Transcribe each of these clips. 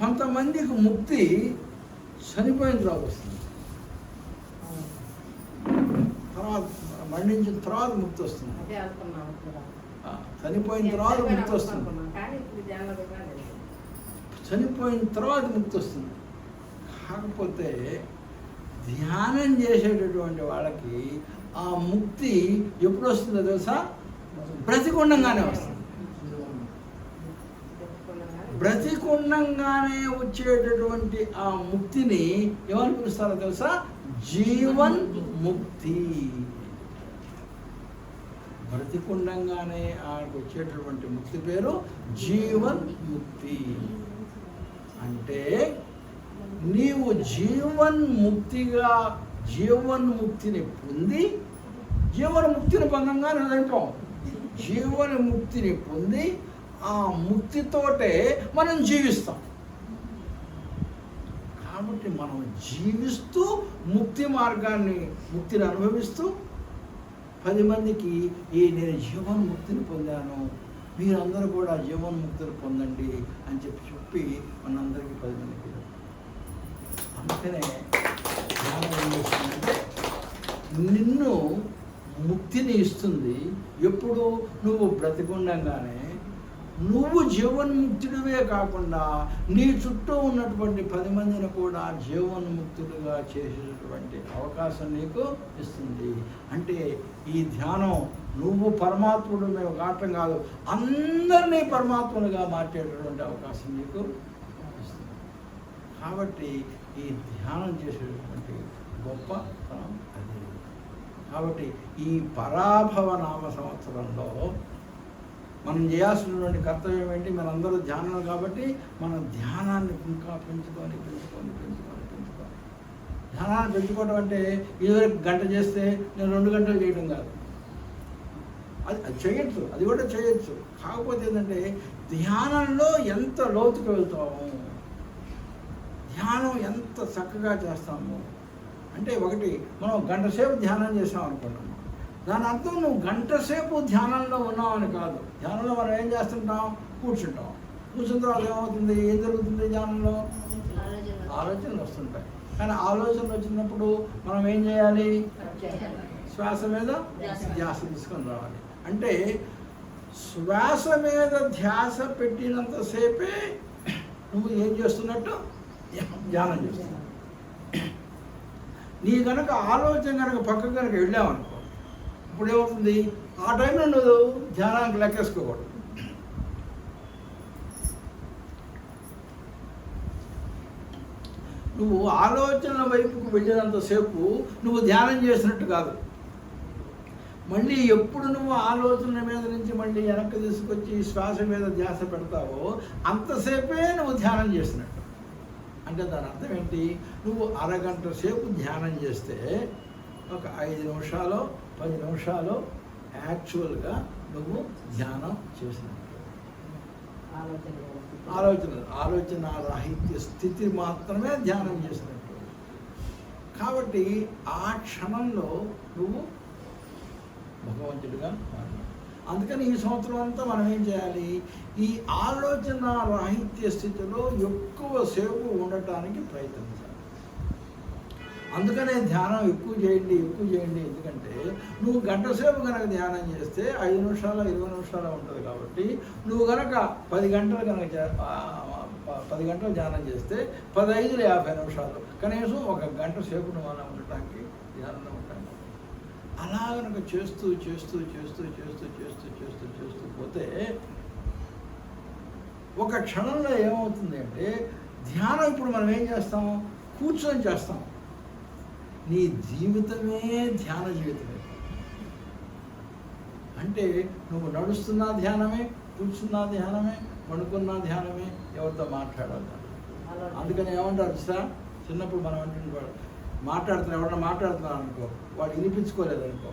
కొంతమందికి ముక్తి చనిపోయిన తర్వాత వస్తుంది, తర్వాత మరణించిన తర్వాత ముక్తి వస్తుంది. చనిపోయిన తర్వాత ముక్తి వస్తుంది, చనిపోయిన తర్వాత ముక్తి వస్తుంది. కాకపోతే ధ్యానం చేసేటటువంటి వాళ్ళకి ఆ ముక్తి ఎప్పుడు వస్తుందో తెలుసా? బ్రతికుండంగానే వస్తుంది. బ్రతికుండంగానే వచ్చేటటువంటి ఆ ముక్తిని ఏమని పిలుస్తారో తెలుసా? జీవన్ ముక్తి. బ్రతికుండంగానే ఆడికి వచ్చేటటువంటి ముక్తి పేరు జీవన్ ముక్తి. అంటే నీవు జీవన్ముక్తిని పొంది, జీవన్ముక్తిని పొందంగానే చనిపోం. జీవన్ముక్తిని పొంది ఆ ముక్తితోటే మనం జీవిస్తాం. కాబట్టి మనం జీవిస్తూ ముక్తిని అనుభవిస్తూ 10 మందికి నేను జీవన్ముక్తిని పొందాను, మీరందరూ కూడా జీవన్ముక్తిని పొందండి అని చెప్పి మనందరికీ 10 మందికి. అందుకనే ధ్యానం ఏం చేస్తుందంటే నిన్ను ముక్తిని ఇస్తుంది. ఎప్పుడు? నువ్వు బ్రతికుండంగానే. నువ్వు జీవన్ముక్తుడివే కాకుండా నీ చుట్టూ ఉన్నటువంటి 10 మందిని కూడా జీవన్ముక్తులుగా చేసేటటువంటి అవకాశం నీకు ఇస్తుంది. అంటే ఈ ధ్యానం నువ్వు పరమాత్ముడు మేము కావటం కాదు, అందరినీ పరమాత్ములుగా మార్చేటటువంటి అవకాశం నీకు ఇస్తుంది. కాబట్టి ఈ ధ్యానం చేసేటటువంటి గొప్ప తనం అది. కాబట్టి ఈ పరాభవ నామ సంవత్సరంలో మనం చేయాల్సినటువంటి కర్తవ్యం ఏంటి? మనందరూ ధ్యానం కాబట్టి మన ధ్యానాన్ని ఇంకా పెంచుకొని. ధ్యానాన్ని పెంచుకోవడం అంటే ఇదివరకు గంట చేస్తే నేను 2 గంటలు చేయడం కాదు. అది చేయొచ్చు, అది కూడా చేయొచ్చు. కాకపోతే ఏంటంటే ధ్యానంలో ఎంత లోతుకు వెళ్తాము, ధ్యానం ఎంత చక్కగా చేస్తాము అంటే, ఒకటి మనం 1 గంట సేపు ధ్యానం చేసాం అనుకున్నాము, దాని అర్థం నువ్వు 1 గంట సేపు ధ్యానంలో ఉన్నావని కాదు. ధ్యానంలో మనం ఏం చేస్తుంటాం? కూర్చుంటాం. కూర్చున్న తర్వాత ఏమవుతుంది? ఏం జరుగుతుంది? ధ్యానంలో ఆలోచనలు వస్తుంటాయి. కానీ ఆలోచనలు వచ్చినప్పుడు మనం ఏం చేయాలి? శ్వాస మీద ధ్యాస తీసుకొని రావాలి. అంటే శ్వాస మీద ధ్యాస పెట్టినంతసేపే నువ్వు ఏం చేస్తున్నట్టు? ధ్యానం చేస్తున్నావు. నీ కనుక ఆలోచన కనుక పక్కకు కనుక వెళ్ళావనుకో, ఇప్పుడు ఏమవుతుంది? ఆ టైంలో నువ్వు ధ్యానానికి లెక్కేసుకోకూడదు. నువ్వు ఆలోచనల వైపుకు వెళ్ళినంతసేపు నువ్వు ధ్యానం చేసినట్టు కాదు. మళ్ళీ ఎప్పుడు నువ్వు ఆలోచన మీద నుంచి మళ్ళీ వెనక్కి తీసుకొచ్చి శ్వాస మీద ధ్యాస పెడతావో అంతసేపే నువ్వు ధ్యానం చేసినట్టు. అంటే దాని అర్థం ఏంటి? నువ్వు 1 గంట సేపు ధ్యానం చేస్తే ఒక 5 నిమిషాలు 10 నిమిషాలు యాక్చువల్గా నువ్వు ధ్యానం చేసినట్టు. ఆలోచన రాహిత్య స్థితి మాత్రమే ధ్యానం చేసినట్టు. కాబట్టి ఆ క్షణంలో నువ్వు భగవంతుడిగా మాట్లాడు. అందుకని ఈ సంవత్సరం అంతా మనం ఏం చేయాలి? ఈ ఆలోచన రాహిత్య స్థితిలో ఎక్కువసేపు ఉండటానికి ప్రయత్నించాలి. అందుకనే ధ్యానం ఎక్కువ చేయండి. ఎందుకంటే నువ్వు 1 గంట సేపు కనుక ధ్యానం చేస్తే 5 నిమిషాలు 20 నిమిషాలు ఉంటుంది. కాబట్టి నువ్వు కనుక 10 గంటలు ధ్యానం చేస్తే 10 5 50 నిమిషాలు, కనీసం 1 గంట సేపు నువ్వు అలా ఉండటానికి ధ్యానంలో ఉంటాను. అలా కనుక చేస్తూ పోతే ఒక క్షణంలో ఏమవుతుంది అంటే, ధ్యానం ఇప్పుడు మనం ఏం చేస్తాం? కూర్చొని చేస్తాం. నీ జీవితమే ధ్యాన జీవితమే. అంటే నువ్వు నడుస్తున్నా ధ్యానమే, కూర్చున్నా ధ్యానమే, పడుకున్నా ధ్యానమే, ఎవరితో మాట్లాడాలి. అందుకని ఏమంటారు సార్? చిన్నప్పుడు మనం అంటుండే వాడు ఎవరన్నా మాట్లాడుతున్నారు అనుకో, వాడు వినిపించుకోలేదు అనుకో,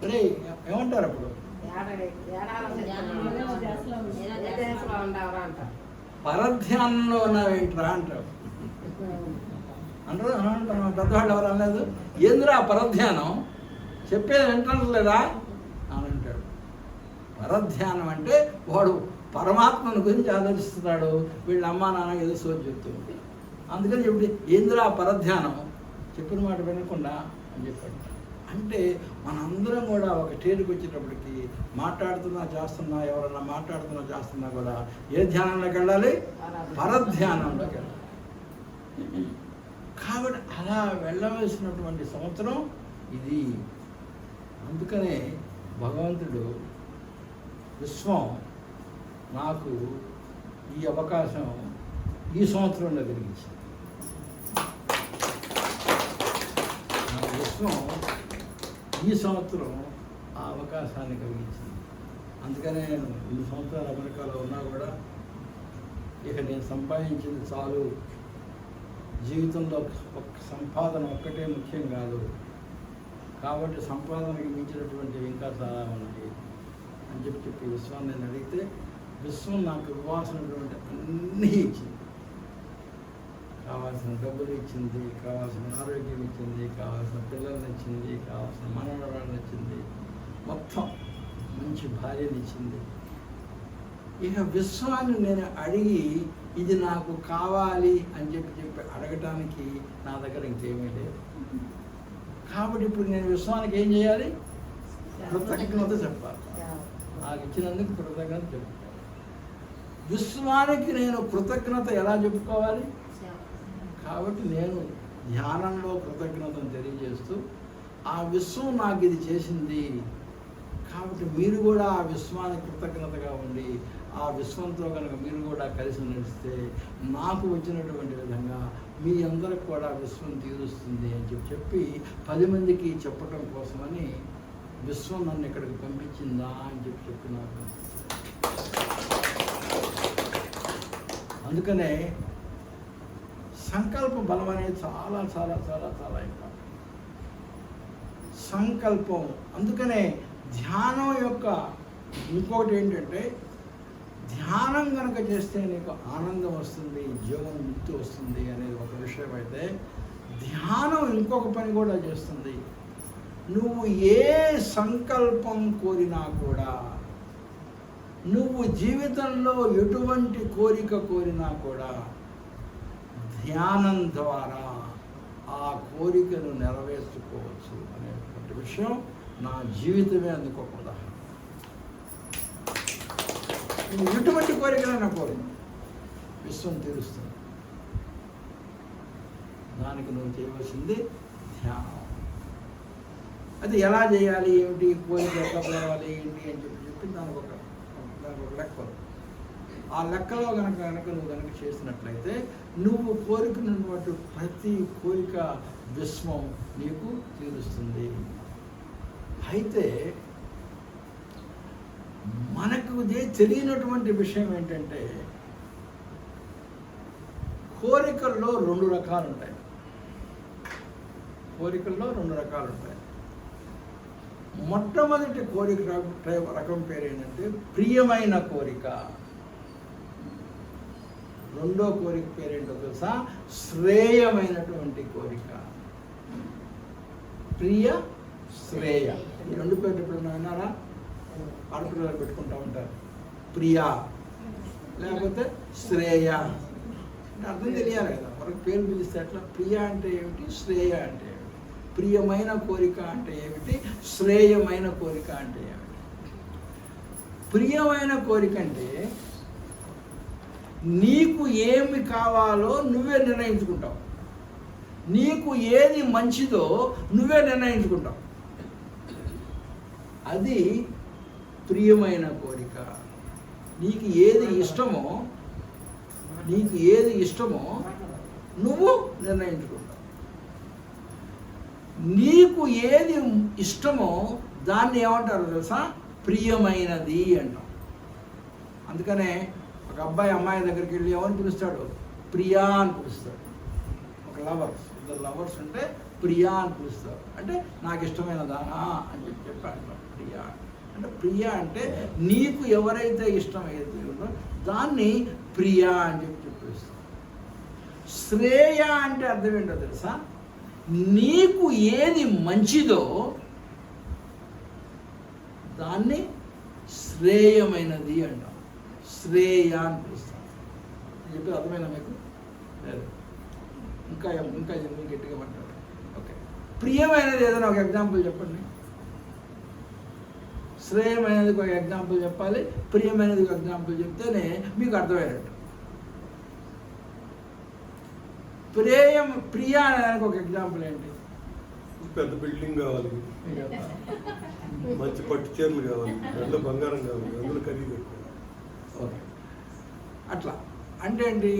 అరే ఏమంటారు అప్పుడు? పరధ్యానంలో ఉన్నావేంట్రా అంటారు. పెద్దవాళ్ళు ఎవరు అనలేదు, ఏందిరా పరధ్యానం, చెప్పేది వింటలేదా అని అంటాడు. పరధ్యానం అంటే వాడు పరమాత్మను గురించి ఆలోచిస్తున్నాడు, వీళ్ళ అమ్మా నాన్న ఏదో సోది చెప్తుంది. అందుకని చెప్పి ఏందిరా పరధ్యానం, చెప్పిన మాట వినకుండా అని చెప్పాడు. అంటే మనందరం కూడా ఒక స్టేజ్కి వచ్చేటప్పటికి మాట్లాడుతున్నా చేస్తున్నా, ఎవరన్నా మాట్లాడుతున్నా చేస్తున్నా కూడా ఏ ధ్యానంలోకి వెళ్ళాలి? పరధ్యానంలోకి వెళ్ళాలి. కాబట్టి అలా వెళ్ళవలసినటువంటి సంవత్సరం ఇది. అందుకనే భగవంతుడు విశ్వం నాకు ఈ అవకాశం ఈ సంవత్సరంలో కలిగించింది. విశ్వం ఈ సంవత్సరం ఆ అవకాశాన్ని కలిగించింది. అందుకనే నేను 2 సంవత్సరాలు అమెరికాలో ఉన్నా కూడా ఇక నేను సంపాదించింది చాలు, జీవితంలో సంపాదన ఒక్కటే ముఖ్యం కాదు, కాబట్టి సంపాదనకి మించినటువంటివి ఇంకా చాలా ఉన్నాయి అని చెప్పి విశ్వాన్ని నేను అడిగితే విశ్వం నాకు ఇవ్వాల్సినటువంటి అన్నీ ఇచ్చింది. కావాల్సిన డబ్బులు ఇచ్చింది, కావాల్సిన ఆరోగ్యం ఇచ్చింది, కావాల్సిన పిల్లల్ని ఇచ్చింది, కావాల్సిన మనవరాలను ఇచ్చింది, మొత్తం మంచి భార్యని ఇచ్చింది. ఇక విశ్వాన్ని నేను అడిగి ఇది నాకు కావాలి అని చెప్పి అడగటానికి నా దగ్గర ఇంకేమీ లేదు. కాబట్టి ఇప్పుడు నేను విశ్వానికి ఏం చేయాలి? కృతజ్ఞత చెప్పాలి. నాకు ఇచ్చినందుకు కృతజ్ఞత చెప్పుకోవాలి. విశ్వానికి నేను కృతజ్ఞత ఎలా చెప్పుకోవాలి? కాబట్టి నేను ధ్యానంలో కృతజ్ఞతను తెలియజేస్తూ ఆ విశ్వం నాకు ఇది చేసింది, కాబట్టి మీరు కూడా ఆ విశ్వానికి కృతజ్ఞతగా ఉండి ఆ విశ్వంతో కనుక మీరు కూడా కలిసి నడిస్తే నాకు వచ్చినటువంటి విధంగా మీ అందరికి కూడా విశ్వం తీరుస్తుంది అని చెప్పి 10 మందికి చెప్పటం కోసమని విశ్వం నన్ను ఇక్కడికి పంపించిందా అని చెప్పి నాకు. అందుకనే సంకల్ప బలం అనేది చాలా చాలా చాలా చాలా ఇంపార్టెంట్. సంకల్పం. అందుకనే ధ్యానం యొక్క ఇంకొకటి ఏంటంటే, ధ్యానం కనుక చేస్తే నీకు ఆనందం వస్తుంది, జీవన ముక్తి వస్తుంది అనేది ఒక విషయం అయితే, ధ్యానం ఇంకొక పని కూడా చేస్తుంది. నువ్వు ఏ సంకల్పం కోరినా కూడా, నువ్వు జీవితంలో ఎటువంటి కోరిక కోరినా కూడా ధ్యానం ద్వారా ఆ కోరికను నెరవేర్చుకోవచ్చు అనేటువంటి విషయం నా జీవితమే అందుకు ఒక ఉదాహరణ. నువ్వు ఎటువంటి కోరికలైనా కోరిక విశ్వం తీరుస్తుంది. దానికి నువ్వు చేయవలసింది ధ్యానం. అది ఎలా చేయాలి, ఏమిటి, కోరిక ఎట్లా పోవాలి ఏంటి అని చెప్పి దానికి ఒక లెక్క. ఆ లెక్కలో కనుక నువ్వు చేసినట్లయితే నువ్వు కోరుకున్నటువంటి ప్రతి కోరిక విశ్వం నీకు తీరుస్తుంది. అయితే మనకు తెలియనటువంటి విషయం ఏంటంటే, కోరికల్లో 2 రకాలు ఉంటాయి. మొట్టమొదటి కోరిక రకం పేరు ఏంటంటే ప్రియమైన కోరిక. రెండో కోరిక పేరేంటో తెలుసా? శ్రేయమైనటువంటి కోరిక. ప్రియ, శ్రేయ, ఈ 2 పేర్లు ఎప్పుడన్నా విన్నారా? ఆడపిల్లలు పెట్టుకుంటూ ఉంటారు. ప్రియ లేకపోతే శ్రేయ అంటే అర్థం తెలియాలి కదా, మనకు పేరు పిలిస్తే అట్లా. ప్రియ అంటే ఏమిటి, శ్రేయ అంటే ఏమిటి, ప్రియమైన కోరిక అంటే ఏమిటి, శ్రేయమైన కోరిక అంటే ఏమిటి? ప్రియమైన కోరిక అంటే నీకు ఏమి కావాలో నువ్వే నిర్ణయించుకుంటావు, నీకు ఏది మంచిదో నువ్వే నిర్ణయించుకుంటావు. అది ప్రియమైన కోరిక. నీకు ఏది ఇష్టమో నువ్వు నిర్ణయించుకుంటావు. నీకు ఏది ఇష్టమో దాన్ని ఏమంటారు తెలుసా? ప్రియమైనది అంటాం. అందుకనే ఒక అబ్బాయి అమ్మాయి దగ్గరికి వెళ్ళి ఎవరిని పిలుస్తాడు? ప్రియా అని పిలుస్తాడు. ఒక ఇద్దరు లవర్స్ ఉంటే ప్రియా అని పిలుస్తారు. అంటే నాకు ఇష్టమైన దానా అని చెప్పి అంటారు ప్రియా. అంటే ప్రియ అంటే నీకు ఎవరైతే ఇష్టం ఏది ఉందో దాన్ని ప్రియా అని చెప్పి పిలుస్తారు. శ్రేయ అంటే అర్థం ఏంటో తెలుసా? నీకు ఏది మంచిదో దాన్ని శ్రేయమైనది అంటాం. శ్రేయ అని పిలుస్తాం. చెప్పి అర్థమైనా మీకు? లేదు, ఇంకా ఇంకా ఎందుకు గట్టిగా మాట్లాడు. ఓకే, ప్రియమైనది ఏదైనా ఒక ఎగ్జాంపుల్ చెప్పండి. శ్రేయమైనది ఒక ఎగ్జాంపుల్ చెప్పాలి, ప్రియమైనది ఒక ఎగ్జాంపుల్ చెప్తేనే మీకు అర్థమయ్యేటట్టు. ప్రియ అనేదానికి ఒక ఎగ్జాంపుల్ ఏంటి? పెద్ద బిల్డింగ్ కావాలి, మంచి పట్టు చీరలు కావాలి, పెద్ద బంగారం కావాలి, అందులో ఖరీదు ఎక్కువ. ఓకే, అట్లా అంటే ఏంటి?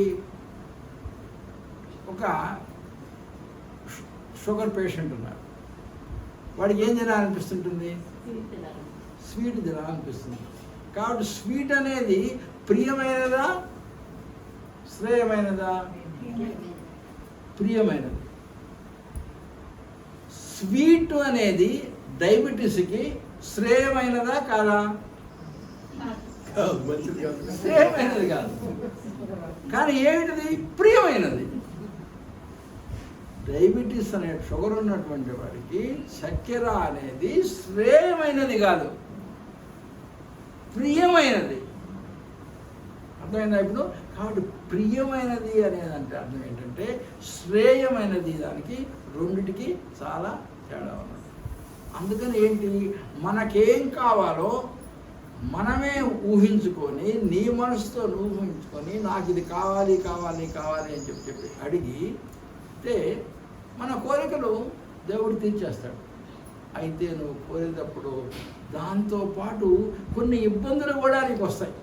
ఒక షుగర్ పేషెంట్ ఉన్నారు, వాడికి ఏం తినాలనిపిస్తుంటుంది? స్వీట్ తినాలనిపిస్తుంది. కాబట్టి స్వీట్ అనేది ప్రియమైనదా శ్రేయమైనదా? ప్రియమైనది. స్వీట్ అనేది డయాబెటీస్కి శ్రేయమైనదా కాదా? శ్రేయమైనది కాదు, కానీ ఏమిటిది? ప్రియమైనది. డయాబెటీస్ అనే షుగర్ ఉన్నటువంటి వాడికి చక్కెర అనేది శ్రేయమైనది కాదు, ప్రియమైనది. అర్థమైందా ఇప్పుడు? కాబట్టి ప్రియమైనది అనేది అంటే అర్థం ఏంటంటే శ్రేయమైనది. దానికి రెండిటికి చాలా తేడా ఉన్నది. అందుకని ఏంటి, మనకేం కావాలో మనమే ఊహించుకొని, నీ మనసుతో ఊహించుకొని నాకు ఇది కావాలి కావాలి కావాలి అని చెప్పి అడిగితే మన కోరికలు దేవుడు తీర్చేస్తాడు. అయితే నువ్వు కోరేటప్పుడు దాంతోపాటు కొన్ని ఇబ్బందులు కూడా నీకు వస్తాయి.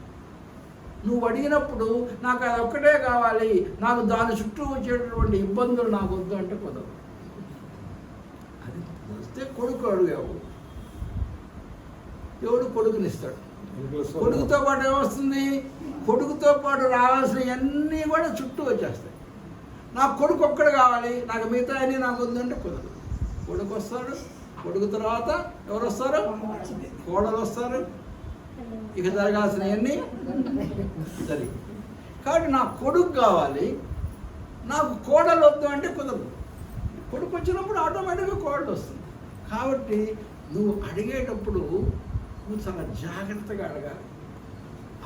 నువ్వు అడిగినప్పుడు నాకు అది ఒక్కటే కావాలి, నాకు దాని చుట్టూ వచ్చేటటువంటి ఇబ్బందులు నాకు వద్దు అంటే కుదరదు. అది వస్తే కొడుకు అడిగావు, దేవుడు కొడుకునిస్తాడు. కొడుకుతో పాటు ఏమొస్తుంది? కొడుకుతో పాటు రావాల్సినవన్నీ కూడా చుట్టూ వచ్చేస్తాయి. నాకు కొడుకు ఒక్కడు కావాలి, నాకు మిగతా అన్నీ నాకు వద్దంటే కుదరదు. కొడుకు వస్తాడు, కొడుకు తర్వాత ఎవరు వస్తారు? కోడలు వస్తారు. ఇక జరగాల్సినవన్నీ జరిగి. కాబట్టి నాకు కొడుకు కావాలి, నాకు కోడలు వద్దు అంటే కుదరదు. కొడుకు వచ్చినప్పుడు ఆటోమేటిక్గా కోడలు వస్తుంది. కాబట్టి నువ్వు అడిగేటప్పుడు నువ్వు చాలా జాగ్రత్తగా అడగాలి.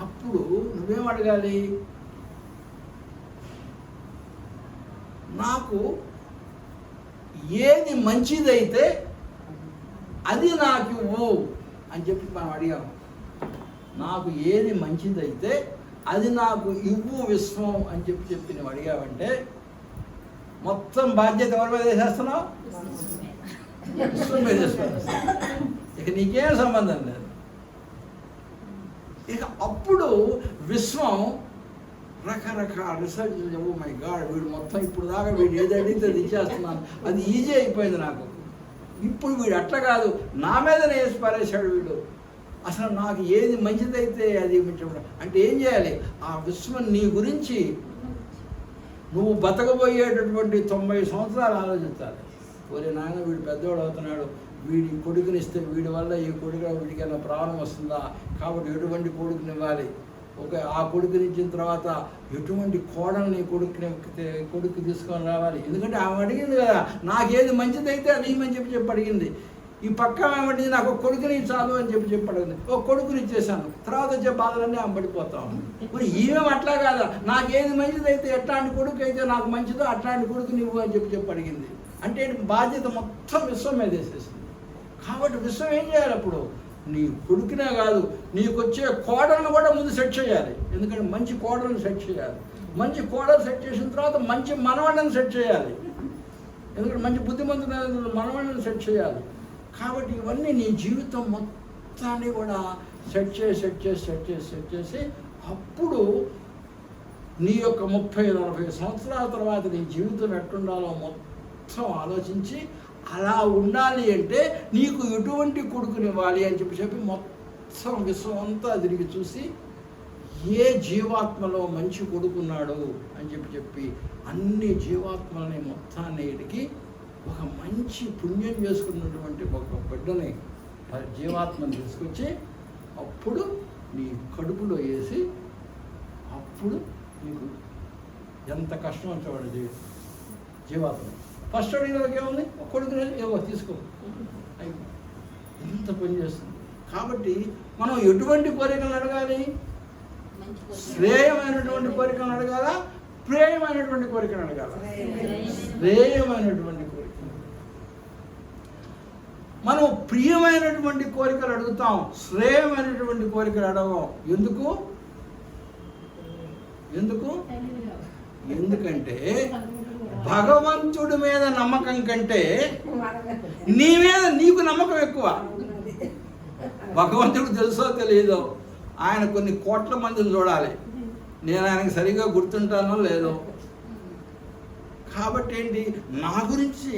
అప్పుడు నువ్వేం అడగాలి? నాకు ఏది మంచిదైతే అది నాకు ఇవ్వు అని చెప్పి మనం అడిగాము. నాకు ఏది మంచిదైతే అది నాకు ఇవ్వు విశ్వం అని చెప్పి నువ్వు అడిగావంటే మొత్తం బాధ్యత ఎవరి మీద వేసేస్తున్నావు? విశ్వం మీద వేసుకున్నావు. ఇక నీకేం సంబంధం లేదు. ఇక అప్పుడు విశ్వం రకరకాల రీసెర్చ్, ఓ మై గాడ్ వీడు మొత్తం ఇప్పుడు దాకా వీడు ఏది అడిగితే అది ఇచ్చేస్తున్నాను, అది ఈజీ అయిపోయింది నాకు. ఇప్పుడు వీడు అట్లా కాదు, నా మీదనే వేసి పారేశాడు వీడు. అసలు నాకు ఏది మంచిదైతే అది అంటే ఏం చేయాలి? ఆ విశ్వం నీ గురించి నువ్వు బతకబోయేటటువంటి 90 సంవత్సరాలు ఆలోచించాలి. ఒరే నాయన వీడు పెద్దవాడు అవుతున్నాడు, వీడి కొడుకునిస్తే వీడి వల్ల ఈ కొడుకు వీడికైనా ప్రాబ్లం వస్తుందా, కాబట్టి ఎటువంటి కొడుకునివ్వాలి, ఆ కొడుకునిచ్చిన తర్వాత ఎటువంటి కోడల్ని కొడుకు తీసుకొని రావాలి. ఎందుకంటే ఆమె అడిగింది కదా, నాకేది మంచిదైతే అది ఇమ్మని చెప్పి అడిగింది. ఈ పక్క ఏమంటే నాకు ఒక కొడుకుని చాలు అని చెప్పి అడిగింది. ఒక కొడుకుని ఇచ్చేసాను, తర్వాత వచ్చే బాధలన్నీ ఆమె పడిపోతాం. మరి ఈమె అట్లా కాదా, నాకేది మంచిదైతే ఎట్లాంటి కొడుకు అయితే నాకు మంచిదో అట్లాంటి కొడుకు నువ్వు అని చెప్పి అడిగింది. అంటే బాధ్యత మొత్తం విశ్వం మీద వేసేసింది. కాబట్టి విశ్వం ఏం చేయాలి? అప్పుడు నీ కొడుకునే కాదు, నీకు వచ్చే కోడలను కూడా ముందు సెట్ చేయాలి. ఎందుకంటే మంచి కోడలను సెట్ చేయాలి. మంచి కోడలు సెట్ చేసిన తర్వాత మంచి మనవాళ్ళని సెట్ చేయాలి. ఎందుకంటే మంచి బుద్ధిమంతుల మనవాళ్ళని సెట్ చేయాలి. కాబట్టి ఇవన్నీ నీ జీవితం మొత్తాన్ని కూడా సెట్ చేసి అప్పుడు నీ యొక్క 30-40 సంవత్సరాల తర్వాత నీ జీవితం ఎట్టుండాలో మొత్తం ఆలోచించి అలా ఉండాలి అంటే నీకు ఎటువంటి కొడుకునివ్వాలి అని చెప్పి మొత్తం విశ్వం అంతా తిరిగి చూసి ఏ జీవాత్మలో మంచి కొడుకున్నాడు అని చెప్పి అన్ని జీవాత్మలని మొత్తాన్నిటికి ఒక మంచి పుణ్యం చేసుకున్నటువంటి ఒక బిడ్డని జీవాత్మని తీసుకొచ్చి అప్పుడు నీ కడుపులో వేసి అప్పుడు నీకు ఎంత కష్టం వచ్చేవాడు జీవాత్మ. ఫస్ట్ అడిగినకి ఏముంది? ఒక కొడుకునే ఏవో తీసుకో, ఎంత పని చేస్తుంది. కాబట్టి మనం ఎటువంటి కోరికలు అడగాలి? శ్రేయమైనటువంటి కోరికను అడగాల, ప్రేయమైనటువంటి కోరికను అడగాల? శ్రేయమైనటువంటి కోరిక. మనం ప్రియమైనటువంటి కోరికలు అడుగుతాం, శ్రేయమైనటువంటి కోరికలు అడగం. ఎందుకు? ఎందుకంటే భగవంతుడి మీద నమ్మకం కంటే నీ మీద నీకు నమ్మకం ఎక్కువ. భగవంతుడు తెలుసో తెలియదో, ఆయన కొన్ని కోట్ల మందిని చూడాలి, నేను ఆయనకి సరిగా గుర్తుంటానో లేదో. కాబట్టి ఏంటి, నా గురించి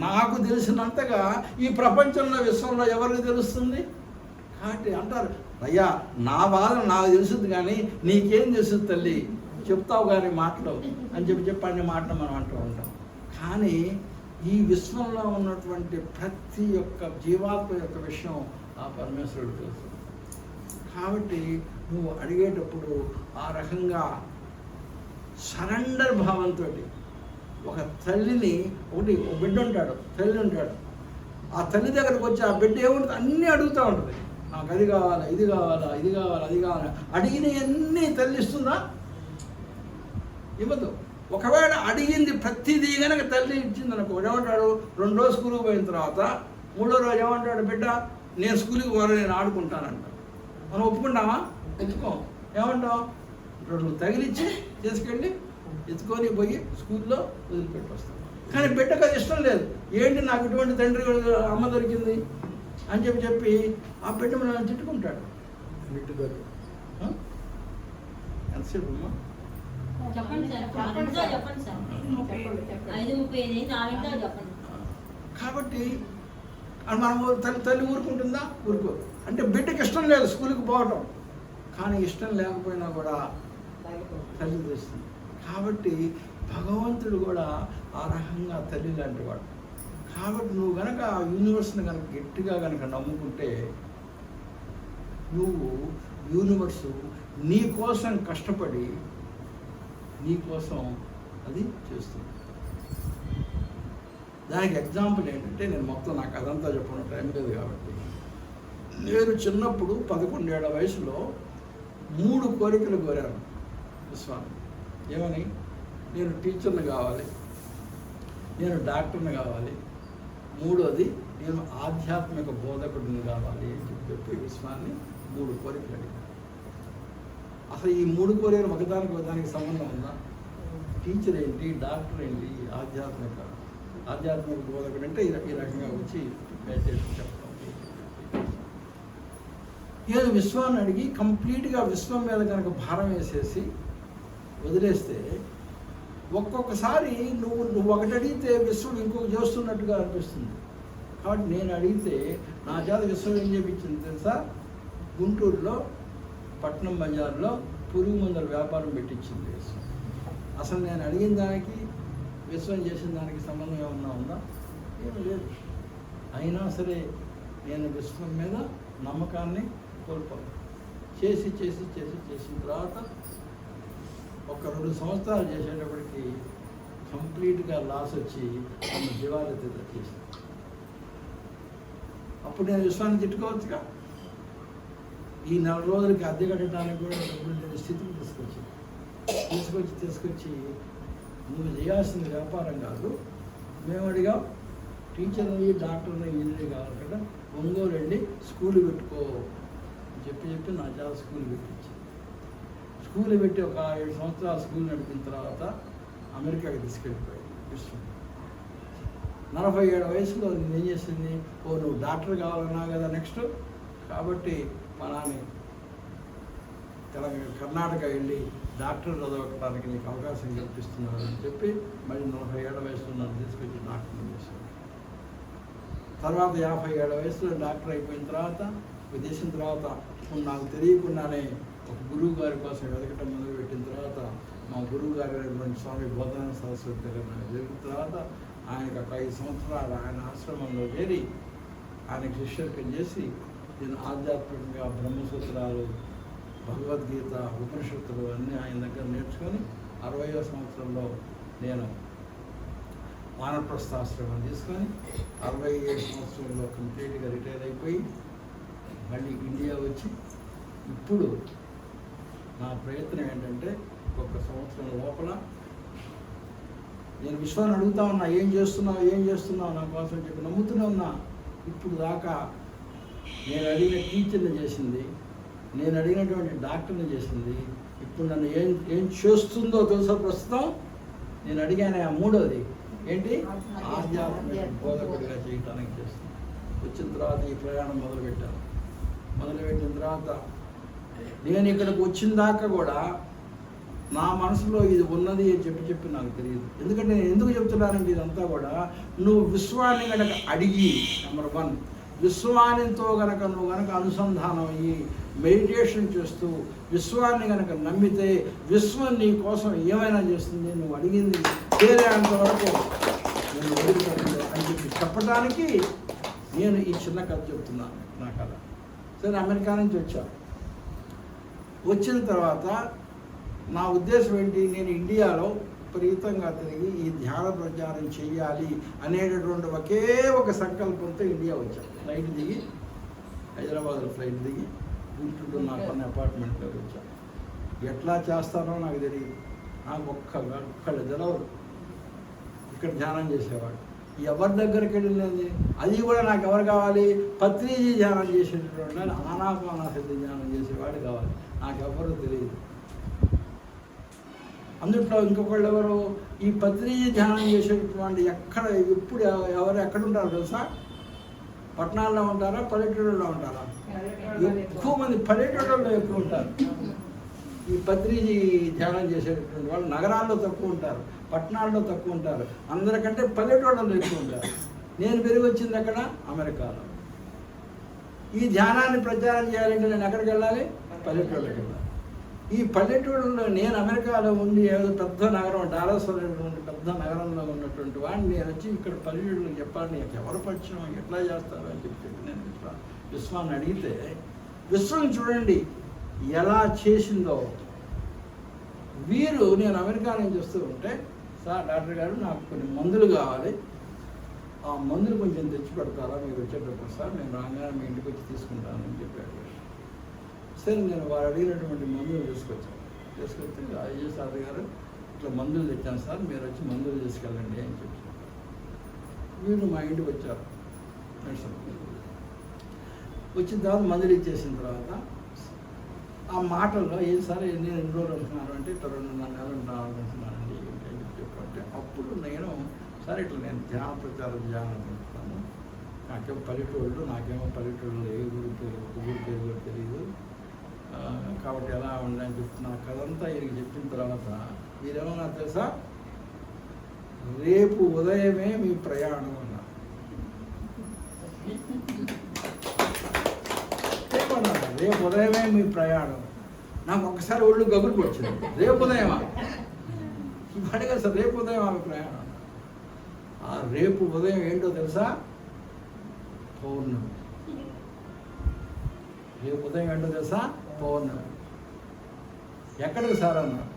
నాకు తెలిసినంతగా ఈ ప్రపంచంలో విశ్వంలో ఎవరికి తెలుస్తుంది? కాబట్టి అంటారు, అయ్యా నా బాధ నాకు తెలుస్తుంది కానీ నీకేం తెలుస్తుంది తల్లి, చెప్తావు కానీ మాటలు అని చెప్పండి మాటలు మనం అంటూ ఉంటాం. కానీ ఈ విశ్వంలో ఉన్నటువంటి ప్రతి ఒక్క జీవాత్మ యొక్క విషయం ఆ పరమేశ్వరుడు తెలుసు. కాబట్టి నువ్వు అడిగేటప్పుడు ఆ రకంగా సరెండర్ భావంతో, ఒక తల్లిని ఒక బిడ్డ ఉంటాడు, తల్లి ఉంటాడు, ఆ తల్లి దగ్గరకు వచ్చి ఆ బిడ్డ ఏముంటుంది అన్నీ అడుగుతూ ఉంటుంది, నాకు అది కావాలా, ఇది కావాలా, ఇది కావాలా, అది కావాలా. అడిగినవన్నీ తల్లి ఇస్తుందా? ఇవ్వదు. ఒకవేళ అడిగింది ప్రతిదీ కనుక తల్లి ఇచ్చింది అనుకో, ఏమంటాడు, 2 రోజు స్కూల్కి పోయిన తర్వాత 3వ రోజు ఏమంటాడు, బిడ్డ నేను స్కూల్కి పోను, నేను ఆడుకుంటానంట. మనం ఒప్పుకుంటామా? ఎత్తుకోం. ఏమంటాం, 2 తగిలిచ్చి తీసుకెళ్ళి ఎత్తుకొని పోయి స్కూల్లో వదిలిపెట్టి వస్తాం. కానీ బిడ్డకు అది ఇష్టం లేదు. ఏంటి నాకు ఇటువంటి తండ్రి అమ్మ దొరికింది అని చెప్పి ఆ బిడ్డ మనం తిట్టుకుంటాడు. ఎంతసేపు అమ్మా? కాబట్టి మనము తల్లి ఊరుకుంటుందా? ఊరుకోదు. అంటే బిడ్డకి ఇష్టం లేదు స్కూల్కి పోవటం, కానీ ఇష్టం లేకపోయినా కూడా తల్లి చేస్తుంది. కాబట్టి భగవంతుడు కూడా ఆ రకంగా తల్లి లాంటి వాడు. కాబట్టి నువ్వు కనుక ఆ యూనివర్స్ని కనుక గట్టిగా కనుక నమ్ముకుంటే, నువ్వు యూనివర్సు నీ కోసం కష్టపడి నీ కోసం అది చేస్తుంది. దానికి ఎగ్జాంపుల్ ఏంటంటే, నేను మొత్తం నాకు అదంతా చెప్పిన టైం లేదు కాబట్టి, నేను చిన్నప్పుడు 11 ఏళ్ల వయసులో 3 కోరికలు కోరాను విశ్వాన్ని. ఏమని? నేను టీచర్ని కావాలి, నేను డాక్టర్ని కావాలి, 3వది నేను ఆధ్యాత్మిక బోధకుడిని కావాలి అని చెప్పి విశ్వాన్ని 3 కోరికలు అడిగాను. అసలు ఈ 3 కోరికలు ఒకదానికి సంబంధం ఉందా? టీచర్ ఏంటి, డాక్టర్ ఏంటి, ఆధ్యాత్మిక బోధకుడు అంటే ఈ రకంగా వచ్చి మెడిటేషన్ చెప్పడం. ఏదో విశ్వాన్ని అడిగి కంప్లీట్గా విశ్వం మీద కనుక భారం వేసేసి వదిలేస్తే, ఒక్కొక్కసారి నువ్వు ఒకటి అడిగితే విశ్వం ఇంకొక చేస్తున్నట్టుగా అనిపిస్తుంది. కాబట్టి నేను అడిగితే నా చేత విశ్వం ఏం చేయించింది తెలుసా? గుంటూరులో పట్నం బజార్లో పురుగు మందుల వ్యాపారం పెట్టించింది విశ్వం. అసలు నేను అడిగిన దానికి విశ్వం చేసిన దానికి సంబంధం ఏమన్నా ఉందా? ఏమీ లేదు. అయినా సరే నేను విశ్వం మీద నమ్మకాన్ని కోల్పోను. చేసిన తర్వాత ఒక 2 సంవత్సరాలు చేసేటప్పటికి కంప్లీట్గా లాస్ వచ్చి ఆమె దివాళీ చేసింది. అప్పుడు నేను విశ్వాన్ని తిట్టుకోవచ్చుగా. ఈ 4 రోజులకి అద్దె కట్టడానికి కూడా డబ్బులు లేని స్థితికి తీసుకొచ్చి నువ్వు చేయాల్సిన వ్యాపారం కాదు, మేము అడిగాం టీచర్ని, డాక్టర్ని, ఇంజనీర్ కావాలి కదా, ఒంగోలు వెళ్ళి స్కూల్ పెట్టుకో అని చెప్పి నా చాలా స్కూల్ పెట్టించి, స్కూల్ పెట్టి ఒక 7 సంవత్సరాలు స్కూల్ నడిపిన తర్వాత అమెరికాకి తీసుకెళ్ళిపోయాడు విశ్వం. 47 వయసులో నేను ఏం చేసింది, నువ్వు డాక్టర్ కావాలన్నా కదా నెక్స్ట్, కాబట్టి మనాన్ని కర్ణాటక వెళ్ళి డాక్టర్ చదవడానికి నీకు అవకాశం కల్పిస్తున్నారు అని చెప్పి మళ్ళీ 47 వయసులో నన్ను తీసుకొచ్చి డాక్టర్ని చేశాను. తర్వాత 57 వయసులో డాక్టర్ అయిపోయిన తర్వాత చేసిన తర్వాత నాకు తెలియకుండానే ఒక గురువు గారి కోసం వెతకటం మొదలుపెట్టిన తర్వాత మా గురువు గారు స్వామి బోధాన సరస్వతి దగ్గర జరిగిన తర్వాత ఆయనకు ఒక 5 సంవత్సరాలు ఆయన ఆశ్రమంలో చేరి ఆయనకు శిష్యర్కం చేసి, నేను ఆధ్యాత్మికంగా బ్రహ్మసూత్రాలు, భగవద్గీత, ఉపనిషత్తులు అన్నీ ఆయన దగ్గర నేర్చుకొని 60వ సంవత్సరంలో నేను వానప్రస్థాశ్రమం తీసుకొని 67 సంవత్సరంలో కంప్లీట్గా రిటైర్ అయిపోయి మళ్ళీ ఇండియా వచ్చి ఇప్పుడు నా ప్రయత్నం ఏంటంటే ఒక సంవత్సరం లోపల నేను విశ్వాన్ని అడుగుతా ఉన్నా, ఏం చేస్తున్నావు నా కోసం చెప్పి నమ్ముతూనే ఉన్నా. ఇప్పుడు దాకా నేను అడిగిన టీచర్ని చేసింది, నేను అడిగినటువంటి డాక్టర్ని చేసింది. ఇప్పుడు నన్ను ఏం చేస్తుందో తెలుసా? ప్రస్తుతం నేను అడిగాను మూడోది ఏంటి? ఆధ్యాత్మిక బోధకుడిగా చేయటానికి చేస్తుంది. వచ్చిన తర్వాత ఈ ప్రయాణం మొదలుపెట్టిన తర్వాత నేను ఇక్కడికి వచ్చిన దాకా కూడా నా మనసులో ఇది ఉన్నది అని చెప్పి నాకు తెలియదు. ఎందుకంటే నేను ఎందుకు చెప్తున్నానంటే ఇదంతా కూడా నువ్వు విశ్వాన్ని కనుక అడిగి, నెంబర్ 1 విశ్వానితో కనుక నువ్వు కనుక అనుసంధానం అయ్యి మెడిటేషన్ చేస్తూ విశ్వాన్ని కనుక నమ్మితే విశ్వం నీ కోసం ఏమైనా చేస్తుంది. నువ్వు అడిగింది చేరేంత వరకు నేను వదిలిపెట్టలేదు అని చెప్పడానికి నేను ఈ చిన్న కథ చెప్తున్నాను. నా కథ సరే, అమెరికా నుంచి వచ్చిన తర్వాత నా ఉద్దేశం ఏంటి? నేను ఇండియాలో విపరీతంగా తిరిగి ఈ ధ్యాన ప్రచారం చేయాలి అనేటటువంటి ఒకే ఒక సంకల్పంతో ఇండియా వచ్చాను. ఫ్లైట్ దిగి హైదరాబాద్లో ఫ్లైట్ దిగి గుంటూరులో నాకు కొన్ని అపార్ట్మెంట్లో వచ్చాను. ఎట్లా చేస్తానో నాకు తెలియదు. నాకు ఒక్కళ్ళు తెలవదు. ఇక్కడ ధ్యానం చేసేవాడు. ఎవరి దగ్గరికి వెళ్ళినది అది కూడా నాకు ఎవరు కావాలి? పత్రిజీ ధ్యానం చేసేటటువంటి ఆనాపానాసతి ధ్యానం చేసేవాడు కావాలి. నాకెవరూ తెలియదు. అందుట్లో ఇంకొకళ్ళు ఎవరు? ఈ పత్రిజీ ధ్యానం చేసేటటువంటి ఎప్పుడు ఎవరు ఎక్కడుంటారు తెలుసా? పట్టణాల్లో ఉంటారా, పల్లెటూళ్ళలో ఉంటారా? ఎక్కువ మంది పల్లెటూళ్ళలో ఎక్కువ ఉంటారు. ఈ పత్రిజీ ధ్యానం చేసేటటువంటి వాళ్ళు నగరాల్లో తక్కువ ఉంటారు, పట్టణాల్లో తక్కువ ఉంటారు. అందరికంటే పల్లెటూళ్ళలో ఎక్కువ ఉంటారు. నేను పెరిగి వచ్చింది అక్కడ అమెరికాలో. ఈ ధ్యానాన్ని ప్రచారం చేయాలంటే నేను ఎక్కడికి వెళ్ళాలి? పల్లెటూళ్ళకి వెళ్ళాలి. ఈ పల్లెటూళ్ళలో నేను అమెరికాలో ఉండి ఏదో పెద్ద నగరం డాలస్ అనేటువంటి పెద్ద నగరంలో ఉన్నటువంటి వాడిని నేను వచ్చి ఇక్కడ పల్లెటూళ్ళకి చెప్పాలి, నీకు ఎవరు పరిచయం, ఎట్లా చేస్తారు అని చెప్పి నేను విశ్వాన్ని అడిగితే, విశ్వం చూడండి ఎలా చేసిందో. నేను అమెరికా నుంచి వస్తూ ఉంటే, సార్ డాక్టర్ గారు నాకు కొన్ని మందులు కావాలి, ఆ మందులు కొంచెం తెచ్చి పెడతారా మీరు వచ్చేటప్పుడు? సార్ నేను రాగానే మీ ఇంటికి వచ్చి తీసుకుంటానని చెప్పాడు. సరే, నేను వారు అడిగినటువంటి మందులు తీసుకొచ్చి అయ్యే సార్ గారు ఇట్లా మందులు తెచ్చాను సార్, మీరు వచ్చి మందులు తీసుకెళ్ళండి అని చెప్పి వీళ్ళు మా ఇంటికి వచ్చారు. వచ్చిన తర్వాత మందులు ఇచ్చేసిన తర్వాత ఆ మాటల్లో ఏం సార్ నేను ఎన్ని రోజులు ఉంటున్నాను అంటే 2.5 నెలలు ఉంటున్నానండి అని చెప్పంటే, అప్పుడు నేను సరే ఇట్లా నేను ధ్యాన ప్రచారం చేయాలనుకుంటున్నాను, నాకేమో పల్లెటూళ్ళు ఏ ఊరి పేరు కూడా తెలియదు, కాబట్టి ఎలా ఉందని చెప్తున్నా కదంతా ఈయనకి చెప్పిన తర్వాత మీరేమన్నా తెలుసా? రేపు ఉదయమే మీ ప్రయాణం అన్నారు. రేపు ఉదయమే మీ ప్రయాణం. నాకు ఒక్కసారి ఒళ్ళు గగురుకు వచ్చింది. రేపు ఉదయమా? అడిగా సార్, రేపు ఉదయం ఆమె ప్రయాణం. ఆ రేపు ఉదయం ఏంటో తెలుసా? పౌర్ణమి. రేపు ఉదయం ఏంటో తెలుసా? పౌర్ణమి. ఎక్కడికి సార్ అన్నారు?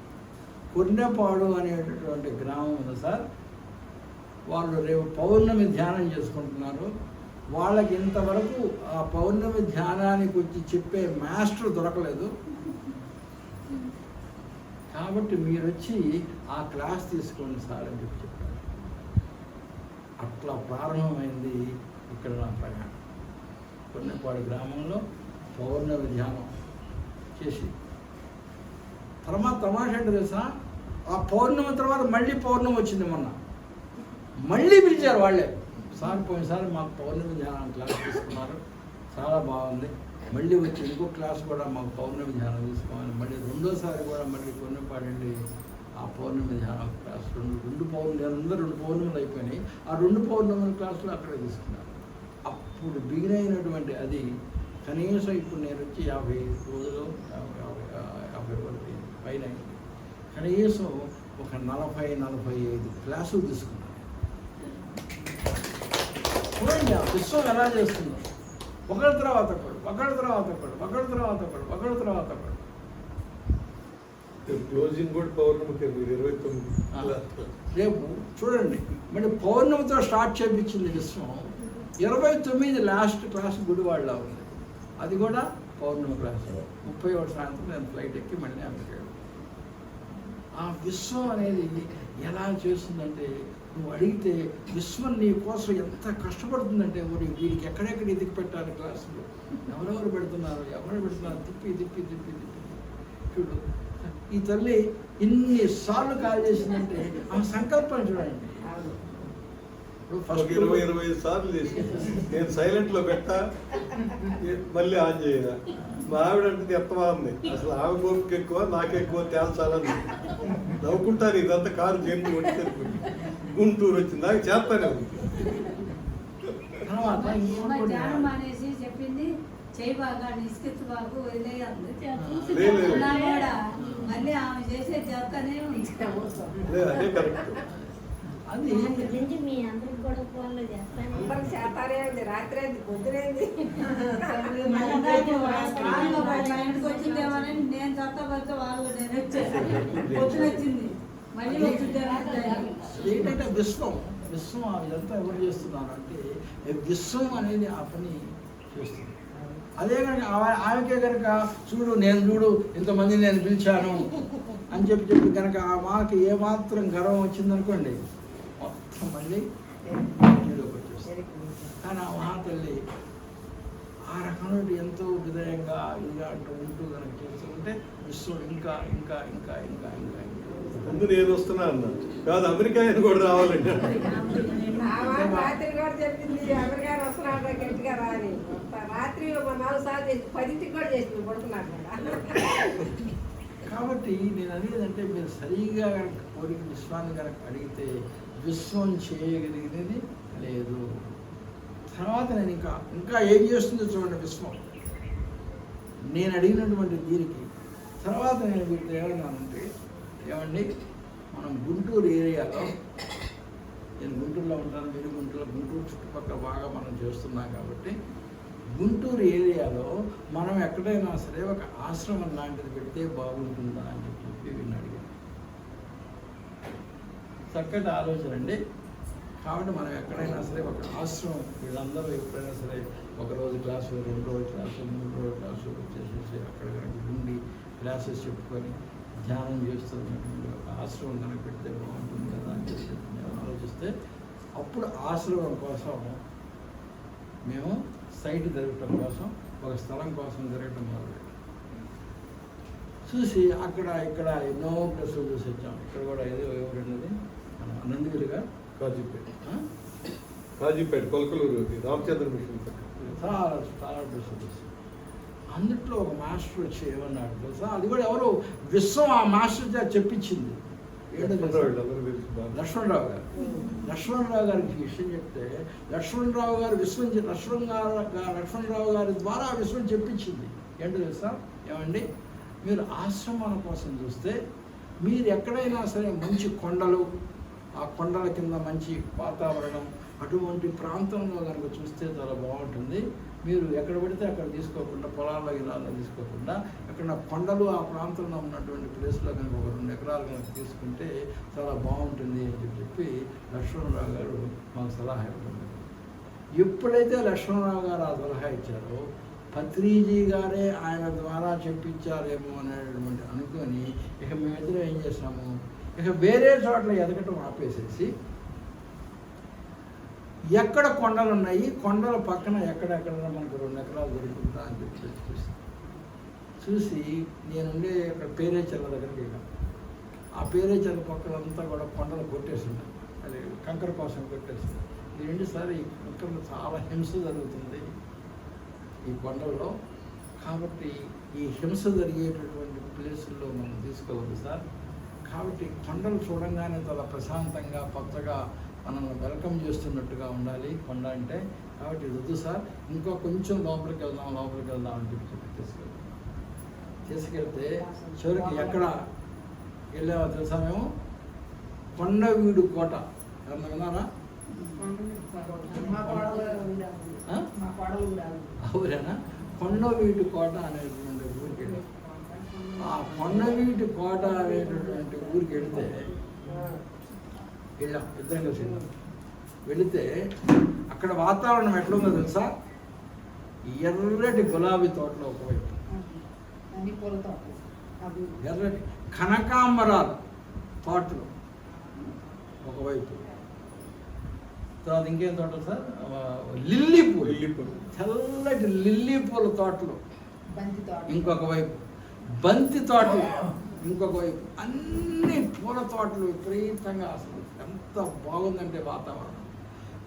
కొర్నెపాడు అనేటటువంటి గ్రామం ఉంది సార్, వాళ్ళు రేపు పౌర్ణమి ధ్యానం చేసుకుంటున్నారు. వాళ్ళకి ఇంతవరకు ఆ పౌర్ణమి ధ్యానానికి వచ్చి చెప్పే మాస్టర్ దొరకలేదు, కాబట్టి మీరు వచ్చి ఆ క్లాస్ తీసుకోండి సార్ అని చెప్పారు. అట్లా ప్రారంభమైంది ఇక్కడ నా ప్రయాణం. కొర్నెపాడు గ్రామంలో పౌర్ణమి ధ్యానం చేసి తర్వాత తమాషా అంటే తెలుసా? ఆ పౌర్ణమి తర్వాత మళ్ళీ పౌర్ణమి వచ్చింది. మొన్న మళ్ళీ పిలిచారు వాళ్ళే, సార్ పోయినసారి మాకు పౌర్ణమి ధ్యానం క్లాస్ తీసుకున్నారు, చాలా బాగుంది, మళ్ళీ వచ్చి ఇంకో క్లాస్ కూడా మాకు పౌర్ణమి ధ్యానం తీసుకోవాలి. మళ్ళీ రెండోసారి కూడా మళ్ళీ కొన్నిపాడండి ఆ పౌర్ణమి ధ్యానం క్లాస్ రెండు పౌర్ణములు అయిపోయినాయి. ఆ 2 పౌర్ణముల క్లాసులు అక్కడే తీసుకున్నారు. అప్పుడు బిగిన్ అయినటువంటి అది కనీసం ఇప్పుడు నేను వచ్చి 50 రోజులు 50 వరకు పైన కనీసం ఒక 40-45 క్లాసులు తీసుకున్నాను. చూడండి ఆ విశ్వం ఎలా చేస్తుందో, ఒకరి తర్వాత ఒకడు. క్లోజింగ్ కూడా పౌర్ణమికి 29. రేపు చూడండి మళ్ళీ పౌర్ణమితో స్టార్ట్ చేయించింది విశ్వం. 29 లాస్ట్ క్లాస్ గుడివాడలో ఉంది, అది కూడా పౌర్ణమి క్లాస్ 31 సాయంత్రం నేను ఫ్లైట్ ఎక్కి మళ్ళీ అమెరికా. ఆ విశ్వం అనేది ఎలా చేస్తుందంటే, నువ్వు అడిగితే విశ్వం నీ కోసం ఎంత కష్టపడుతుందంటే, వీడికి ఎక్కడెక్కడ ఎదిగి పెట్టాలి క్లాసులో, ఎవరెవరు పెడుతున్నారు తిప్పి తిప్పి తిప్పి తిప్పి చూడు. ఈ తల్లి ఇన్నిసార్లు కాల్ చేసిందంటే ఆ సంకల్పం చూడండి. ఫస్ట్ 20 సార్లు చేసి నేను సైలెంట్లో పెట్టా, మళ్ళీ ఆన్ చేయరా. మా ఆవిడ అంటే ఎత్తవా ఉంది, అసలు ఆమె గోపికి ఎక్కువ నాకెక్కువ తేల్చాలని నవ్వుకుంటాను. ఇదంతా కారు జర్నీ వచ్చి సరిపోయింది. గుంటూరు వచ్చింది నాకు చేస్తానే ఉంది. మానేసి చెప్పింది చేయి బాగా ఇసుకెత్తు బాగు వదిలేయండి. మళ్ళీ ఆమె చేసే చేస్తానే అదే కరెక్ట్. అది మీ అందరికి కూడా ఫోన్లో చేస్తాను. రాత్రి పొద్దునేది వచ్చిందేమోనని నేను చట్టబడితే వాళ్ళు నేను వచ్చేసాను. పొద్దున వచ్చింది మళ్ళీ వచ్చిందే. ఏంటంటే విశ్వం ఇదంతా ఎవరు చేస్తున్నారు అంటే, విశ్వం అనేది ఆ పని చేస్తుంది. అదే కనుక ఆమెకే కనుక చూడు ఇంతమందిని నేను పిలిచాను అని చెప్పి కనుక ఆ మాకు ఏమాత్రం గర్వం వచ్చిందనుకోండి, మొత్తం మళ్ళీ ఇంట్లోకి వచ్చేస్తుంది. కానీ ఆ మహాతల్లి ఆ రకమైన ఎంతో విధేయంగా ఇలా అంటూ ఉంటూ కనుక చేస్తూ ఉంటే విశ్వం ఇంకా ఇంకా ఇంకా ఇంకా ఇంకా ముందు నేను వస్తున్నా అన్నా, కాదు అమెరికా కూడా రావాలండి. రాత్రి కూడా చెప్పింది అమెరికా వస్తున్నాడు గట్టిగా రాని. రాత్రి 4 సార్లు 10ంటికి కూడా చేసింది పడుతున్నాడు. కాబట్టి నేను అనేదంటే, మీరు సరిగా కనుక కోరిక విశ్వాన్ని కనుక అడిగితే విశ్వం చేయగలిగినది లేదు. తర్వాత నేను ఇంకా ఏం చేస్తుందో చూడండి విశ్వం. నేను అడిగినటువంటి దీనికి తర్వాత నేను వీటితో ఏమన్నానంటే, ఏమండి మనం గుంటూరు ఏరియాలో, నేను గుంటూరులో ఉంటాను, మీరు గుంటూరు చుట్టుపక్కల బాగా మనం చేస్తున్నాం కాబట్టి, గుంటూరు ఏరియాలో మనం ఎక్కడైనా సరే ఒక ఆశ్రమం లాంటిది పెడితే బాగుంటుందా అని చెప్పి వీడిని అడిగాను. చక్కటి ఆలోచన అండి. కాబట్టి మనం ఎక్కడైనా సరే ఒక ఆశ్రమం, వీళ్ళందరూ ఎప్పుడైనా సరే 1 రోజు క్లాసు, 2 రోజు క్లాసు, 3 రోజు క్లాసు వచ్చేసేసి అక్కడ ఉండి క్లాసెస్ చెప్పుకొని ధ్యానం చేస్తున్నటువంటి ఒక ఆశ్రమం కనుక పెడితే బాగుంటుంది కదా అని చెప్పి నేను ఆలోచిస్తే, అప్పుడు ఆశ్రమం కోసం మేము సైట్ జరగటం కోసం, ఒక స్థలం కోసం జరగటం మొదలుపెట్టాం. చూసి అక్కడ ఇక్కడ ఎన్నో ప్లేసులు చూసి వచ్చాం. ఇక్కడ కూడా ఏదో ఎవరన్నది మన నందివిలుగా కాజీపేట కొలకలూరు రామచంద్ర మిషన్ చాలా చాలా ప్లేసులు చూసి, అందుట్లో ఒక మాస్టర్ వచ్చి ఏమన్నాడు తెలుసా, అది కూడా ఎవరు విశ్వం ఆ మాస్టర్ చేత చెప్పించింది. లక్ష్మణరావు గారికి విషయం చెప్తే, లక్ష్మణరావు గారు లక్ష్మణరావు గారి ద్వారా విశ్వం చెప్పించింది. ఏంటో తెలుసా, ఏమండి మీరు ఆశ్రమాల కోసం చూస్తే, మీరు ఎక్కడైనా సరే మంచి కొండలు, ఆ కొండల కింద మంచి వాతావరణం, అటువంటి ప్రాంతంలో కనుక చూస్తే చాలా బాగుంటుంది. మీరు ఎక్కడ పడితే అక్కడ తీసుకోకుండా, పొలాల్లో గిలాల్లో తీసుకోకుండా, ఎక్కడ కొండలు ఆ ప్రాంతంలో ఉన్నటువంటి ప్లేస్లో కనుక ఒక 2 ఎకరాలు కనుక తీసుకుంటే చాలా బాగుంటుంది అని చెప్పి లక్ష్మణరావు గారు మాకు సలహా ఇవ్వడం. ఎప్పుడైతే లక్ష్మణరావు గారు ఆ సలహా ఇచ్చారో, పత్రిజీ గారే ఆయన ద్వారా చెప్పించారేమో అనేటువంటి అనుకొని ఇక మేమిద్దరం ఏం చేసాము, ఇక వేరే చోట్ల ఎదగటం ఆపేసేసి, ఎక్కడ కొండలు ఉన్నాయి, కొండల పక్కన ఎక్కడెక్కడ మనకు 2 ఎకరాలు దొరుకుతుందా అని చెప్పి చూసి నేనుండే అక్కడ పేరేచర్ల దగ్గరికి వెళ్ళాను. ఆ పేరేచర్ల పక్కలంతా కూడా కొండలు కొట్టేస్తున్నాయి, అది కంకర కోసం కొట్టేస్తున్నాయి. ఏంటి సార్, ఈ కంకరలో చాలా హింస జరుగుతుంది ఈ కొండల్లో, కాబట్టి ఈ హింస జరిగేటటువంటి ప్లేసుల్లో మనం తీసుకోవద్దు సార్. కాబట్టి కొండలు చూడంగానే చాలా ప్రశాంతంగా పచ్చగా మనల్ని వెల్కమ్ చేస్తున్నట్టుగా ఉండాలి కొండ అంటే. కాబట్టి వద్దు సార్, ఇంకా కొంచెం లోపలికి వెళ్దాం అని చెప్పి తీసుకెళ్తే చివరికి ఎక్కడ వెళ్ళామో తెలుసా, మేము కొండవీడు కోట ఏమన్నా విన్నారా? అవునా? కొండవీటి కోట అనేటువంటి ఊరికి వెళ్ళాం. ఆ కొండవీటి కోట అనేటటువంటి ఊరికి వెళితే వెళ్ళాం, ఇద్దరం కలిసి వెళితే అక్కడ వాతావరణం ఎట్లుందో తెలుసా, ఎర్రటి గులాబీ తోటలు ఒకవైపు, అన్ని పూలతో అవి ఎర్రటి కనకాంబరాలు తోటలు ఒకవైపు, తర్వాత ఇంకేం తోటలు సార్, లిల్లీ పూలు, తెల్లటి లిల్లీ పూల తోటలు బంతి తోట ఇంకొక వైపు, బంతి తోటలు ఇంకొక వైపు, అన్ని పూల తోటలు విపరీతంగా అసలు ఎంత బాగుందంటే వాతావరణం.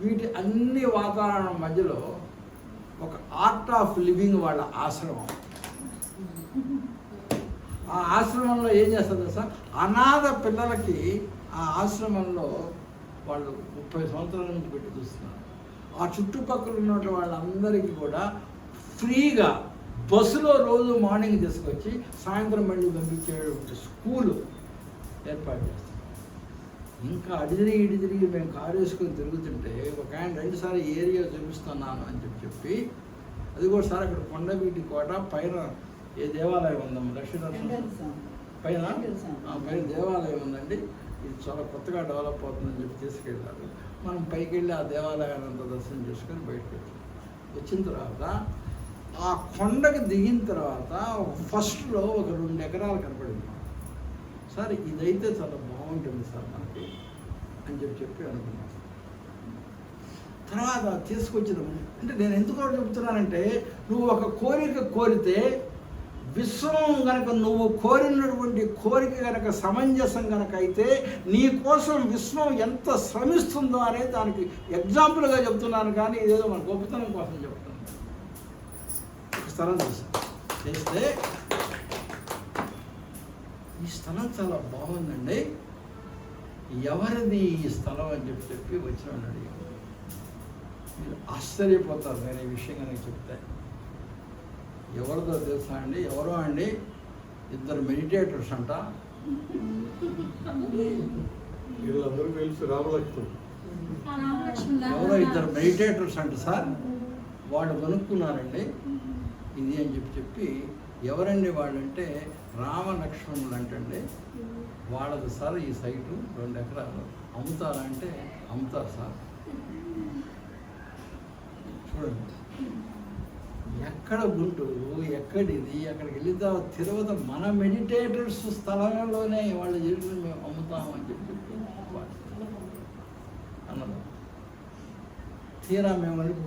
వీటి అన్ని వాతావరణం మధ్యలో ఒక ఆర్ట్ ఆఫ్ లివింగ్ వాళ్ళ ఆశ్రమం. ఆ ఆశ్రమంలో ఏం చేస్తారు సార్, అనాథ పిల్లలకి ఆ ఆశ్రమంలో వాళ్ళు 30 సంవత్సరాల నుంచి పెట్టి చూస్తున్నారు. ఆ చుట్టుపక్కల ఉన్న వాళ్ళందరికీ కూడా ఫ్రీగా బస్సులో రోజు మార్నింగ్ తీసుకొచ్చి సాయంత్రం మళ్ళీ పంపించేటువంటి స్కూలు ఏర్పాటు చేస్తారు. ఇంకా అడిదిరిగి తిరిగి మేము కారు వేసుకొని తిరుగుతుంటే ఒక ఆయన 2 సార్లు ఏరియా చూపిస్తున్నాను అని చెప్పి, అది కూడా సార్ అక్కడ కొండవీటి కోట పైన ఏ దేవాలయం ఉందమ్మా, లక్ష్మీనరసింహ పైన పైన దేవాలయం ఉందండి, ఇది చాలా కొత్తగా డెవలప్ అవుతుందని చెప్పి తీసుకెళ్ళారు. మనం పైకి వెళ్ళి ఆ దేవాలయాన్ని అంతా దర్శనం చేసుకొని బయటకు వచ్చాం. వచ్చిన తర్వాత ఆ కొండకి దిగిన తర్వాత ఫస్ట్లో ఒక 2 ఎకరాలు కనపడింది. సార్ ఇదైతే చాలా బాగుంటుంది సార్ మనకి అని చెప్పి అనుకున్నాను. తర్వాత తీసుకొచ్చిన అంటే నేను ఎందుకు చెప్తున్నానంటే, నువ్వు ఒక కోరిక కోరితే విశ్వం కనుక నువ్వు కోరినటువంటి కోరిక కనుక సమంజసం కనుక అయితే నీ కోసం విశ్వం ఎంత శ్రమిస్తుందో అనేది దానికి ఎగ్జాంపుల్గా చెప్తున్నాను. కానీ ఇదేదో మన గొప్పతనం కోసం చెప్తున్నాను. ఒక స్థలం చేస్తే ఈ స్థలం చాలా బాగుందండి, ఎవరిది ఈ స్థలం అని చెప్పి వచ్చినాడు అడిగాను. మీరు ఆశ్చర్యపోతారు నేను ఈ విషయం కనుక చెప్తే. ఎవరిదో తెలుసా అండి, ఎవరో అండి 2 మెడిటేటర్స్ అంట. వీళ్ళందరూ తెలుసు, రామలక్ష్మణ్ ఎవరో 2 మెడిటేటర్స్ అంట సార్. వాళ్ళు కొనుక్కున్నారండి ఇది అని చెప్పి. ఎవరండి వాళ్ళంటే రామలక్ష్మణులు అంటండి. వాళ్ళది సార్ ఈ సైటు 2 ఎకరాలు. అమ్ముతారా అంటే అమ్ముతారు సార్. చూడండి ఎక్కడ గుంటూరు, ఎక్కడిది, అక్కడికి వెళితే తిరుపతి మన మెడిటేటర్స్ స్థలంలోనే వాళ్ళు చేసిన మేము అమ్ముతామని చెప్పి అన్నారు. తీరా మేము అనేది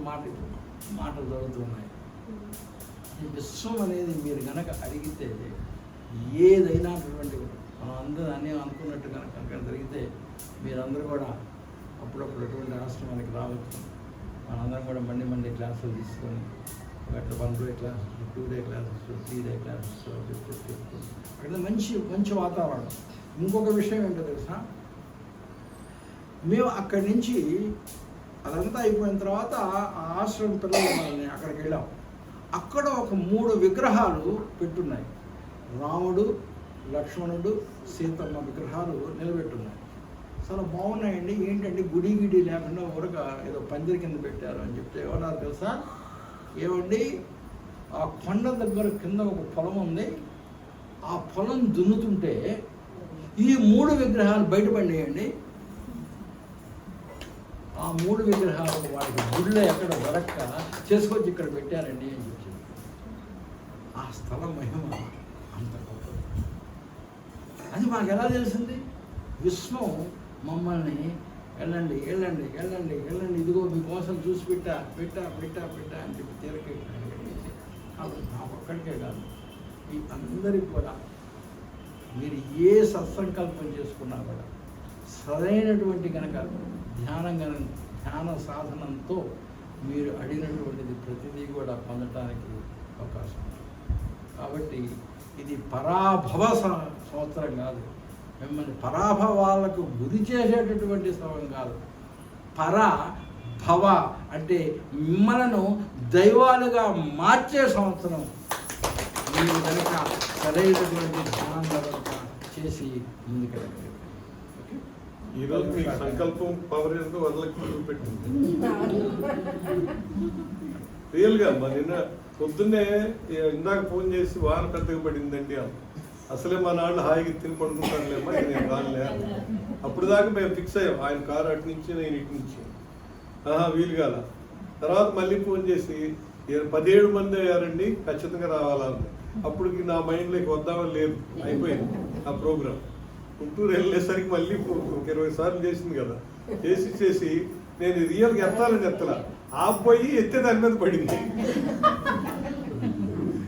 మాటలు జరుగుతున్నాయి. ఈ విశ్వం అనేది మీరు కనుక అడిగితే ఏదైనా మనం అందరూ అన్నీ అనుకున్నట్టు కనుక జరిగితే మీరందరూ కూడా అప్పుడప్పుడు అటువంటి ఆశ్రమానికి రావచ్చు. మనందరం కూడా మండి క్లాసులు తీసుకొని అట్లా 1 day classes, 2 day classes, 3 day classes అక్కడ మంచి వాతావరణం. ఇంకొక విషయం ఏంటో తెలుసా, మేము అక్కడి నుంచి అదంతా అయిపోయిన తర్వాత ఆ ఆశ్రమం పిల్లలని అక్కడికి వెళ్ళాం. అక్కడ ఒక 3 విగ్రహాలు పెట్టున్నాయి. రాముడు, లక్ష్మణుడు, సీతమ్మ విగ్రహాలు నిలబెట్టున్నాయి. చాలా బాగున్నాయండి. ఏంటంటే గుడి లేకుండా ఊరక ఏదో పందిరి కింద పెట్టారు అని చెప్తే ఏమన్నారు తెలుసా, ఏమండి ఆ కొండ దగ్గర కింద ఒక పొలం ఉంది, ఆ పొలం దున్నుతుంటే ఈ 3 విగ్రహాలు బయటపడేయండి. ఆ 3 విగ్రహాలు వాడికి గుడిలో ఎక్కడ దొరక్క చేసుకొచ్చి ఇక్కడ పెట్టారండి అని చెప్పి. ఆ స్థలం మహిమ అంత గొప్పది. అది మాకు ఎలా తెలిసింది? విశ్వం మమ్మల్ని వెళ్ళండి ఇదిగో మీకోసం చూసి పెట్టా అని చెప్పి తీరకే. కాబట్టి నాకు ఒక్కడికే కాదు, మీ అందరికీ కూడా మీరు ఏ సత్సంకల్పం చేసుకున్నా కూడా సరైనటువంటి కనుక ధ్యాన సాధనంతో మీరు అడిగినటువంటిది ప్రతిదీ కూడా పొందటానికి అవకాశం ఉంది. కాబట్టి ఇది పరాభవ సంవత్సరం కాదు, మిమ్మల్ని పరాభవాలకు గురి చేసేటటువంటి సమయం కాదు. పరాభవ అంటే మిమ్మలను దైవాలుగా మార్చే సంవత్సరం. మీరు కనుక సరైనటువంటి ధ్యానం చేసి ముందుకెళ్ళగలిగారు. ఈరోజు మీ సంకల్పం పవర్ ఏంటో వరలక్ష్మి పెట్టింది. రియల్గా మరి నిన్న పొద్దున్నే ఇందాక ఫోన్ చేసి వాన పెద్దగా పడిందండి అని. అసలే మా నాన్న హాయిగా తిని పడుకుంటానులేమ్మా, నేను రానులే. అప్పుడు దాకా మేము ఫిక్స్ అయ్యాం, ఆయన కారు అటు నుంచి నేను ఇటు నుంచి. వీలు కాల. తర్వాత మళ్ళీ ఫోన్ చేసి ఈయన 17 మంది అయ్యారండి, ఖచ్చితంగా రావాలా ఉంది. అప్పటికి నా మైండ్లోకి వద్దామని లేదు, అయిపోయింది ఆ ప్రోగ్రామ్. గుంటూరు వెళ్ళేసరికి మళ్ళీ ఒక 20 సార్లు చేసింది కదా, చేసి నేను రియల్గా ఎత్తాలని ఎత్తలా, ఆపోయి ఎత్తే దాని మీద పడింది,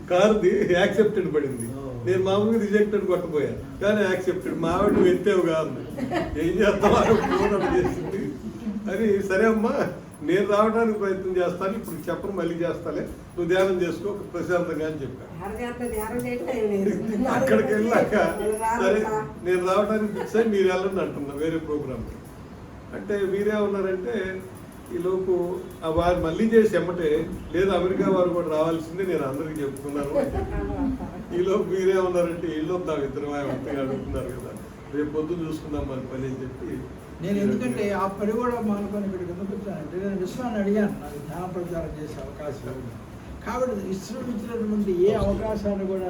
కారుది యాక్సెప్టెడ్ పడింది. నేను మామూలుగా రిజెక్టెడ్ కొట్టబోయా, కానీ యాక్సెప్టెడ్. మా ఆవిడ నువ్వు ఎత్తావు కాదు, ఏం చేస్తావు ఫోన్ అప్ చేసింది అని. సరే అమ్మా నేను రావడానికి ప్రయత్నం చేస్తాను, ఇప్పుడు చెప్పను మళ్ళీ చేస్తాలే, నువ్వు ధ్యానం చేసుకో ప్రశాంతంగా అని చెప్పాను. అక్కడికి వెళ్ళాక సరే నేను రావడానికి ఫిక్స్ అయ్యి మీరు వెళ్ళండి అంటున్నా వేరే ప్రోగ్రామ్కి. అంటే మీరేమన్నారంటే ఈలోపు వారు మళ్ళీ చేసి ఎమ్మటే లేదు అమెరికా వారు కూడా రావాల్సిందే నేను అందరికీ చెప్తున్నాను. ఈలోపు మీరేమన్నారంటే ఇల్లు వద్దాం ఇద్దరు అంతగా అడుగుతున్నారు కదా, రేపు పొద్దున్న చూసుకుందాం మన పని అని చెప్పి. నేను ఎందుకంటే ఆ పని కూడా మానుకొని ఇక్కడికి ఎందుకు వచ్చానంటే నేను విశ్వాన్ని అడిగాను, నాకు ధ్యాన ప్రచారం చేసే అవకాశం ఉంది కాబట్టి ఇష్టం ఇచ్చినటువంటి ఏ అవకాశాన్ని కూడా